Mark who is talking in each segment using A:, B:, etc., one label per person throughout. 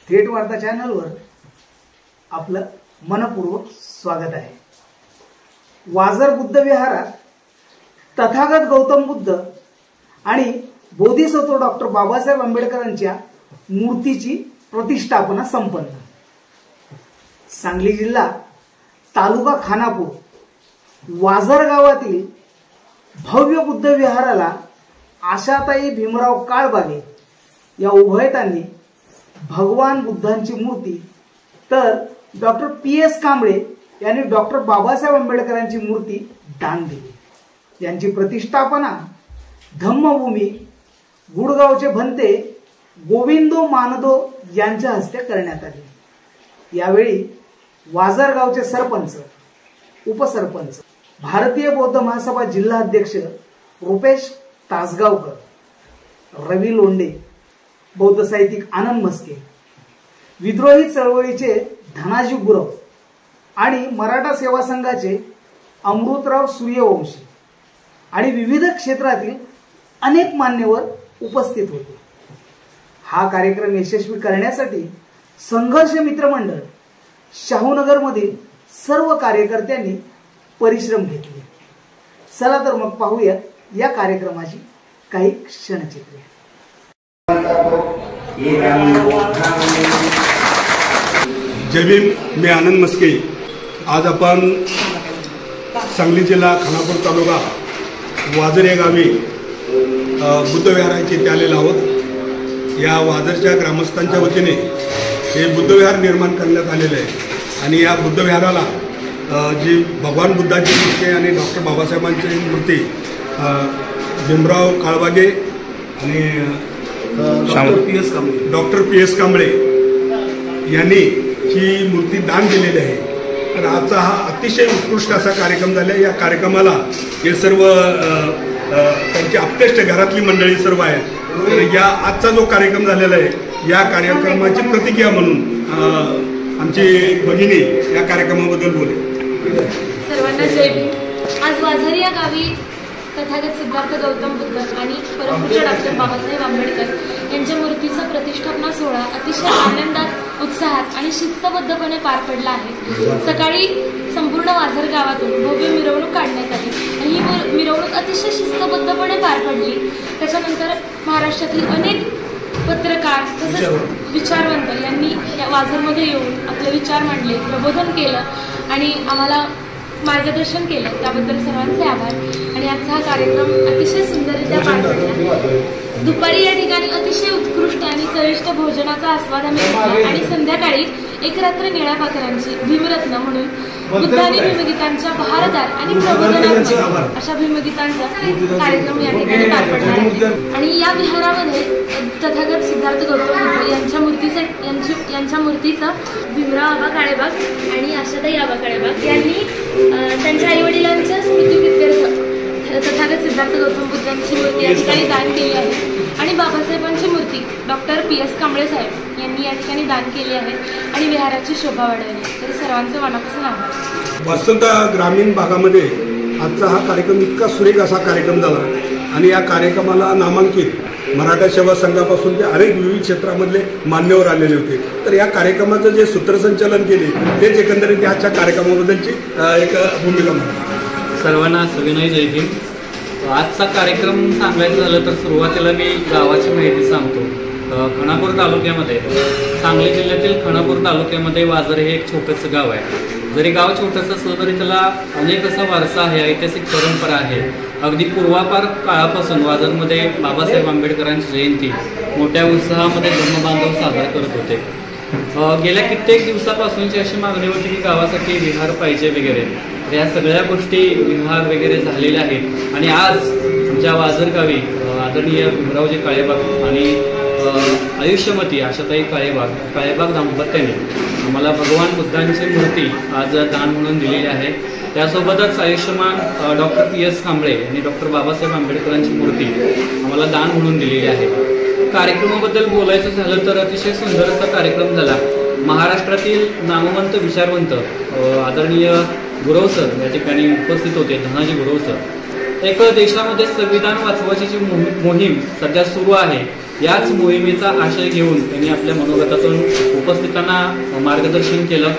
A: थेट वार्ता चॅनलवर आपलं मनपूर्वक स्वागत आहे। वाजर बुद्ध विहारात तथागत गौतम बुद्ध आणि बोधिसत्व डॉक्टर बाबासाहेब आंबेडकरांच्या मूर्तीची प्रतिष्ठापना संपन्न। सांगली जिल्हा तालुका खानापूर वाजर गावातील भव्य बुद्ध विहाराला आशाताई भीमराव काळबागे या उभयतांनी भगवान बुद्धांची मूर्ती तर डॉक्टर PS कांबळे यांनी डॉक्टर बाबासाहेब आंबेडकरांची मूर्ती दान दिली। यांची प्रतिष्ठापना धम्मभूमी गुडगावचे भंते गोविंदो मानदो यांच्या हस्ते करण्यात आली। यावेळी वाजर गावचे सरपंच उपसरपंच भारतीय बौद्ध महासभा जिल्हा अध्यक्ष रुपेश तासगावकर, रवी लोंढे, बौद्ध साहित्यिक आनंद मस्के, विद्रोही चळवळीचे धनाजी गुरव आणि मराठा सेवा संघाचे अमृतराव सूर्यवंशी आणि विविध क्षेत्रातील अनेक मान्यवर उपस्थित होते। हा कार्यक्रम यशस्वी करण्यासाठी संघर्ष मित्र मंडळ शाहूनगर मधील सर्व कार्यकर्त्यांनी परिश्रम घेतले। चला तर मग पाहूया या कार्यक्रमाची काही क्षणचित्रे।
B: जय भीम, मी आनंद मस्के। आज आपण सांगली जिल्हा खानापूर तालुका वाजर या गावी बुद्ध विहाराची इथे आलेलो आहोत। या वाजरच्या ग्रामस्थांच्या वतीने हे बुद्ध विहार निर्माण करण्यात आलेले आहे आणि या बुद्ध विहाराला जी भगवान बुद्धाची मूर्ती आणि डॉक्टर बाबासाहेबांची मूर्ती भीमराव काळबागे आणि डॉक्टर PS कांबळे यांनी ही मूर्ती दान दिलेली आहे। तर आजचा हा अतिशय उत्कृष्ट असा कार्यक्रम झाला। या कार्यक्रमाला हे सर्व त्यांची आप्तेष्ट घरातली मंडळी सर्व आहेत। तर या आजचा जो कार्यक्रम झालेला आहे या कार्यक्रमाची प्रतिक्रिया म्हणून आमची भगिनी या कार्यक्रमाबद्दल बोले।
C: सर्वांना जय भीम। आज वाझर या गावी तथागत सिद्धार्थ गौतम बुद्ध आणि परमपूज्य डॉक्टर बाबासाहेब आंबेडकर यांच्या मूर्तीचा प्रतिष्ठापना सोहळा अतिशय आनंदात, उत्साहात आणि शिस्तबद्धपणे पार पडला आहे। सकाळी संपूर्ण वाझर गावातून भव्य मिरवणूक काढण्यात आली आणि ही मिरवणूक अतिशय शिस्तबद्धपणे पार पडली। त्याच्यानंतर महाराष्ट्रातील अनेक पत्रकार तसेच विचारवंत यांनी या वाझरमध्ये येऊन आपले विचार मांडले, प्रबोधन केलं आणि आम्हाला मार्गदर्शन केलं, त्याबद्दल सर्वांचे आभार। आणि आजचा हा कार्यक्रम अतिशय सुंदररित्या पार पडला। दुपारी या ठिकाणी अतिशय उत्कृष्ट आणि चविष्ट भोजनाचा आस्वाद आम्ही घेतला आणि संध्याकाळी एक रात्र निळ्या पाखरांची भीमरत्न म्हणून बुद्ध आणि भीमगीतांच्या बहारदार आणि प्रबोधनात्मक अशा भीमगीतांचा कार्यक्रम या ठिकाणी पार पडला आहे। आणि या विहारामध्ये तथागत सिद्धार्थ गौतम बुद्ध यांच्या मूर्तीचं भीमराव आबा काळेबाग आणि आशाताई आबा काळेबाग यांनी त्यांच्या आईवडिलांच्या स्मृतिप्रीत्यर्थ तथागत सिद्धार्थ गौतम बुद्धांची मूर्ती या ठिकाणी दान केली आहे आणि बाबासाहेबांची मूर्ती डॉक्टर PS कांबळे साहेब यांनी या ठिकाणी दान केली आहे आणि विहाराची शोभा वाढवली। तर सर्वांचे मनापासून आभार।
B: वास्तवत ग्रामीण भागामध्ये आजचा हा कार्यक्रम इतका सुरेख असा कार्यक्रम झाला आणि या कार्यक्रमाला नामांकित मराठा सेवा संघापासून ते अनेक विविध क्षेत्रामधले मान्यवर आलेले होते। तर या कार्यक्रमाचं जे सूत्रसंचालन केले तेच एकंदरीत आजच्या कार्यक्रमाबद्दलची एक भूमिका म्हणा।
D: सर्वांना सविनय जय भीम। आजचा कार्यक्रम सांगायचं झालं तर सुरुवातीला मी गावाची माहिती सांगतो। खानापूर तालुक्यामध्ये सांगली जिल्ह्यातील खानापूर तालुक्यामध्ये वाजर हे एक छोटंसं गाव आहे। जरी गाव छोटंसं असलं तरी त्याला अनेक असा वारसा आहे, ऐतिहासिक परंपरा आहे। अगदी पूर्वापार काळापासून वाजरमध्ये बाबासाहेब आंबेडकरांची जयंती मोठ्या उत्साहामध्ये धर्मबांधव साजरा करत होते। गेल्या कित्येक दिवसापासूनची अशी मागणी होती की गावासाठी विहार पाहिजे वगैरे। या सगळ्या गोष्टी विहार वगैरे झालेल्या आहेत आणि आज आमच्या वाजर गावी आदरणीय भीमरावजी काळेबाग आणि आयुष्यमती आशाताई काळेबाग दाम्पत्याने आम्हाला भगवान बुद्धांची मूर्ती आज दान म्हणून दिलेली आहे। त्यासोबतच आयुष्यमान डॉक्टर PS कांबळे आणि डॉक्टर बाबासाहेब आंबेडकरांची मूर्ती आम्हाला दान म्हणून दिलेली आहे। कार्यक्रमाबद्दल बोलायचं झालं तर अतिशय सुंदर असा कार्यक्रम झाला। महाराष्ट्रातील नामवंत विचारवंत आदरणीय गुरव सर या ठिकाणी उपस्थित होते, धनाजी गुरव सर। एक देशामध्ये संविधान वाचवायची जी मोहीम सध्या सुरू आहे याच मोहिमेचा आशय घेऊन त्यांनी आपल्या मनोगतातून उपस्थितांना मार्गदर्शन केलं।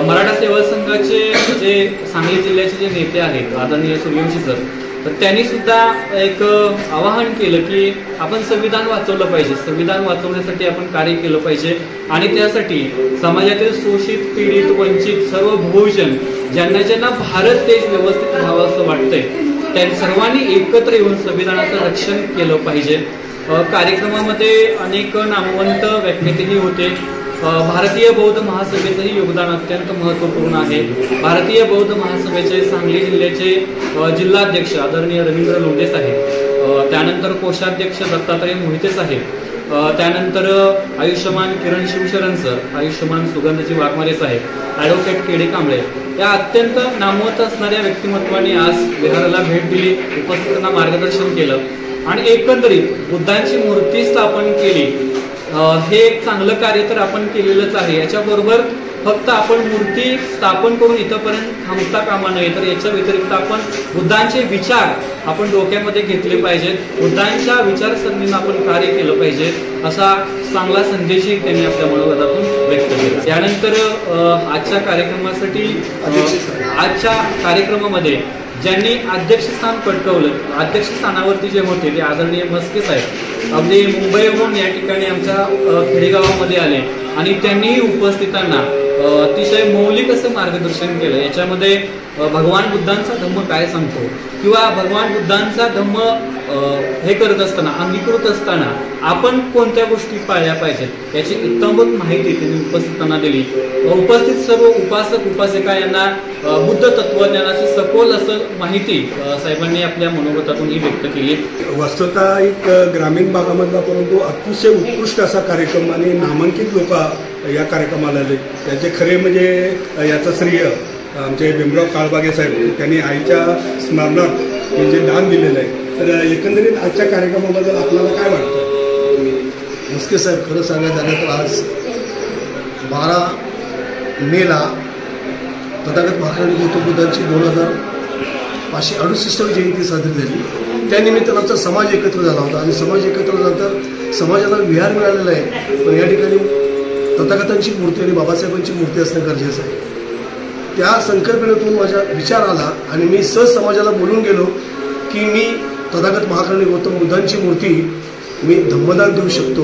D: मराठा सेवा संघाचे जे सांगली जिल्ह्याचे जे नेते आहेत आदरणीय सूर्यवंशी सर, तर त्यांनी सुद्धा एक आवाहन केलं की आपण संविधान वाचवलं पाहिजे, संविधान वाचवण्यासाठी आपण कार्य केलं पाहिजे आणि त्यासाठी समाजातील शोषित, पीडित, वंचित सर्व बहुजन ज्यांना ज्यांना भारत देश व्यवस्थित राहावा असं वाटतंय त्या सर्वांनी एकत्र येऊन संविधानाचं रक्षण केलं पाहिजे। कार्यक्रमामध्ये अनेक नामवंत व्यक्तिमत्वही होते। भारतीय बौद्ध महासभेचंही योगदान अत्यंत महत्त्वपूर्ण आहे। भारतीय बौद्ध महासभेचे सांगली जिल्ह्याचे जिल्हाध्यक्ष आदरणीय रवींद्र लोंढे साहेब, त्यानंतर कोषाध्यक्ष दत्तात्रय मोहिते साहेब, त्यानंतर आयुष्यमान किरण शिवशरण सर, आयुष्यमान सुगंधजी वाघमारे साहेब, ॲडव्होकेट केडी कांबळे या अत्यंत नामवंत असणाऱ्या व्यक्तिमत्वांनी आज विहाराला भेट दिली, उपस्थितांना मार्गदर्शन केलं आणि एकंदरीत बुद्धांची मूर्ती स्थापन केली। हे एक चांगलं कार्य तर आपण केलेलंच आहे। याच्याबरोबर फक्त आपण मूर्ती स्थापन करून इथंपर्यंत थांबता कामा नये, तर याच्या व्यतिरिक्त आपण बुद्धांचे विचार आपण डोक्यामध्ये घेतले पाहिजेत, बुद्धांच्या विचारसरणीनं आपण कार्य केलं पाहिजे असा चांगला संदेशही त्यांनी आपल्या मनोगतातून व्यक्त केला। त्यानंतर आजच्या कार्यक्रमामध्ये ज्यांनी अध्यक्षस्थान पटकावलं, अध्यक्षस्थानावरती जे होते ते आदरणीय मस्के साहेब अगदी मुंबईहून या ठिकाणी आमच्या खेडेगावामध्ये आले आणि त्यांनीही उपस्थितांना अतिशय मौलिक असं मार्गदर्शन केलं। याच्यामध्ये भगवान बुद्धांचा धम्म काय सांगतो किंवा भगवान बुद्धांचा धम्म हे करत असताना, अंगीकृत असताना आपण कोणत्या गोष्टी पाळल्या पाहिजेत याची इत्तंभूत माहिती त्यांनी उपस्थितांना दिली। उपस्थित सर्व उपासक उपासिका यांना बुद्ध तत्वज्ञानाची सखोल असं माहिती साहेबांनी आपल्या मनोगतातून व्यक्त केली।
B: वस्तुतः एक ग्रामीण भागामधला परंतु अतिशय उत्कृष्ट असा कार्यक्रम आणि नामांकित लोक या कार्यक्रमाला आले। त्याचे खरे म्हणजे याचं श्रेय आमचे भीमराव काळबागे साहेब, त्यांनी आईच्या स्मरणार्थ हे जे दान दिलेलं आहे। तर एकंदरीत आजच्या कार्यक्रमाबद्दल आपल्याला काय वाटतं?
E: मुस्के साहेब, खरं सांगायचं झालं तर आज 12 मेला तथागत महाराज गौतम बुद्धांची 2568वी जयंती साजरी झाली। त्यानिमित्तानं आमचा समाज एकत्र झाला होता आणि समाज एकत्र झाल्यानंतर समाजाला विहार मिळालेला आहे, पण या ठिकाणी तथागतांची मूर्ती आणि बाबासाहेबांची मूर्ती असणं गरजेचं आहे। त्या संकल्पनेतून माझा विचार आला आणि मी सहज समाजाला बोलून गेलो की मी तथागत महाराज गौतम बुद्धांची मूर्ती मी धम्मदान देऊ शकतो।